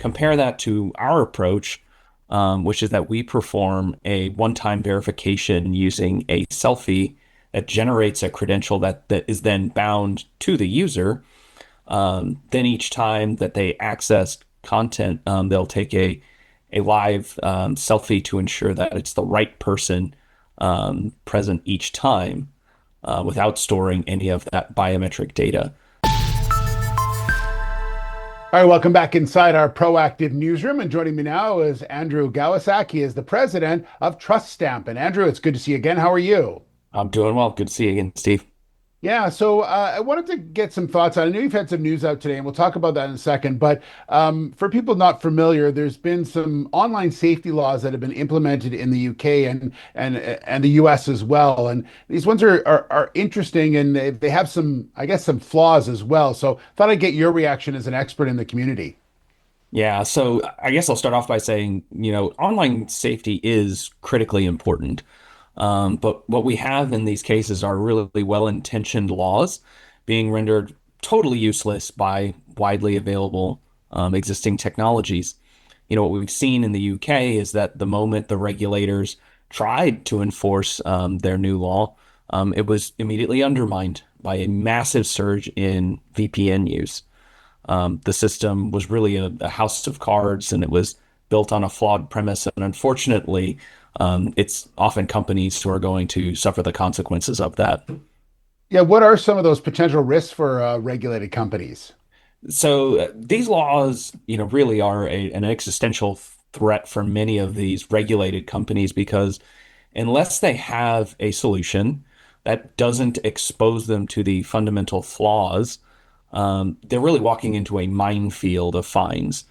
Compare that to our approach, which is that we perform a one-time verification using a selfie that generates a credential that is then bound to the user. Then each time that they access content, they'll take a live selfie to ensure that it's the right person present each time without storing any of that biometric data. All right, welcome back inside our proactive newsroom. And joining me now is Andrew Gawasak. He is the president of TrustStamp. And Andrew, it's good to see you again. How are you? I'm doing well. Good to see you again, Steve. Yeah, so I wanted to get some thoughts on. I know you've had some news out today, and we'll talk about that in a second. But for people not familiar, there's been some online safety laws that have been implemented in the UK and the US as well. And these ones are interesting, and they have some, I guess, some flaws as well. So thought I'd get your reaction as an expert in the community. Yeah, so I guess I'll start off by saying, online safety is critically important. But what we have in these cases are really well-intentioned laws being rendered totally useless by widely available existing technologies. What we've seen in the UK is that the moment the regulators tried to enforce their new law, it was immediately undermined by a massive surge in VPN use. The system was really a house of cards, and it was built on a flawed premise. And unfortunately, it's often companies who are going to suffer the consequences of that. Yeah, what are some of those potential risks for regulated companies? So these laws, really are an existential threat for many of these regulated companies because unless they have a solution that doesn't expose them to the fundamental flaws, they're really walking into a minefield of fines.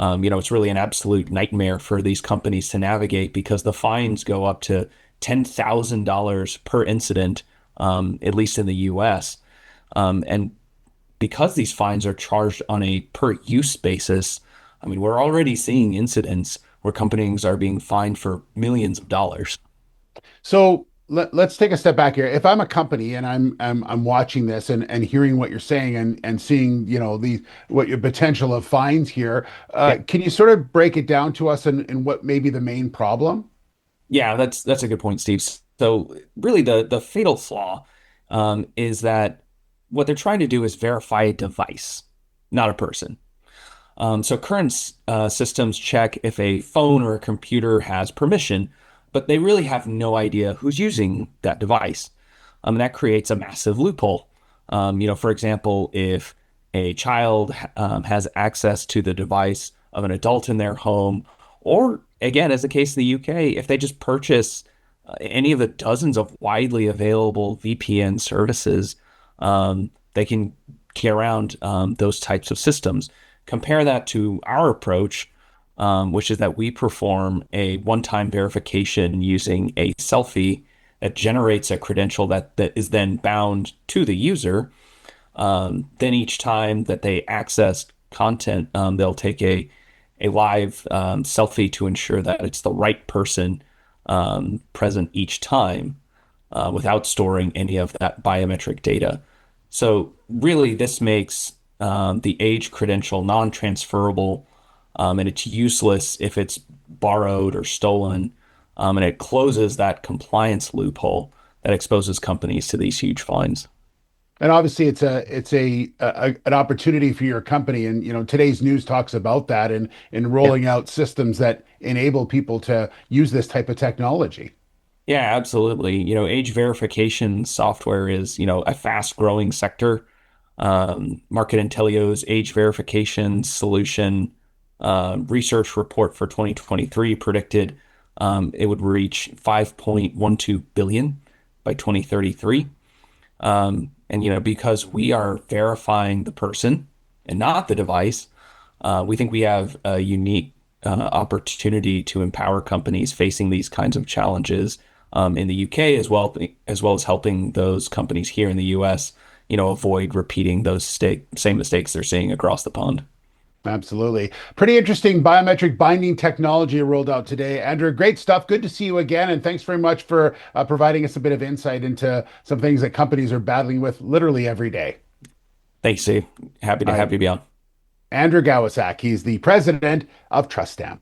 It's really an absolute nightmare for these companies to navigate because the fines go up to $10,000 per incident, at least in the US. And because these fines are charged on a per use basis, I mean, we're already seeing incidents where companies are being fined for millions of dollars. So let's take a step back here. If I'm a company and I'm watching this and hearing what you're saying and seeing, the what your potential of fines here, Yeah. can you sort of break it down to us and what may be the main problem? Yeah, that's a good point, Steve. So really the fatal flaw is that what they're trying to do is verify a device, not a person. So current systems check if a phone or a computer has permission, but they really have no idea who's using that device. And that creates a massive loophole. For example, if a child has access to the device of an adult in their home, or again, as the case in the UK, if they just purchase any of the dozens of widely available VPN services, they can get around those types of systems. Compare that to our approach, which is that we perform a one-time verification using a selfie that generates a credential that is then bound to the user. Then each time that they access content, they'll take a live selfie to ensure that it's the right person present each time without storing any of that biometric data. So really, this makes the age credential non-transferable, and it's useless if it's borrowed or stolen, and it closes that compliance loophole that exposes companies to these huge fines. And obviously, it's an opportunity for your company. And today's news talks about that and in Yeah. rolling out systems that enable people to use this type of technology. Yeah, absolutely. Age verification software is, a fast growing sector. Market Intelio's age verification solution research report for 2023 predicted it would reach 5.12 billion by 2033. And because we are verifying the person and not the device, we think we have a unique opportunity to empower companies facing these kinds of challenges in the UK as well as helping those companies here in the US, avoid repeating those same mistakes they're seeing across the pond. Absolutely. Pretty interesting biometric binding technology rolled out today. Andrew, great stuff. Good to see you again. And thanks very much for providing us a bit of insight into some things that companies are battling with literally every day. Thanks, Steve. Happy to All have right. you be on. Andrew Gawasak. He's the president of TrustStamp.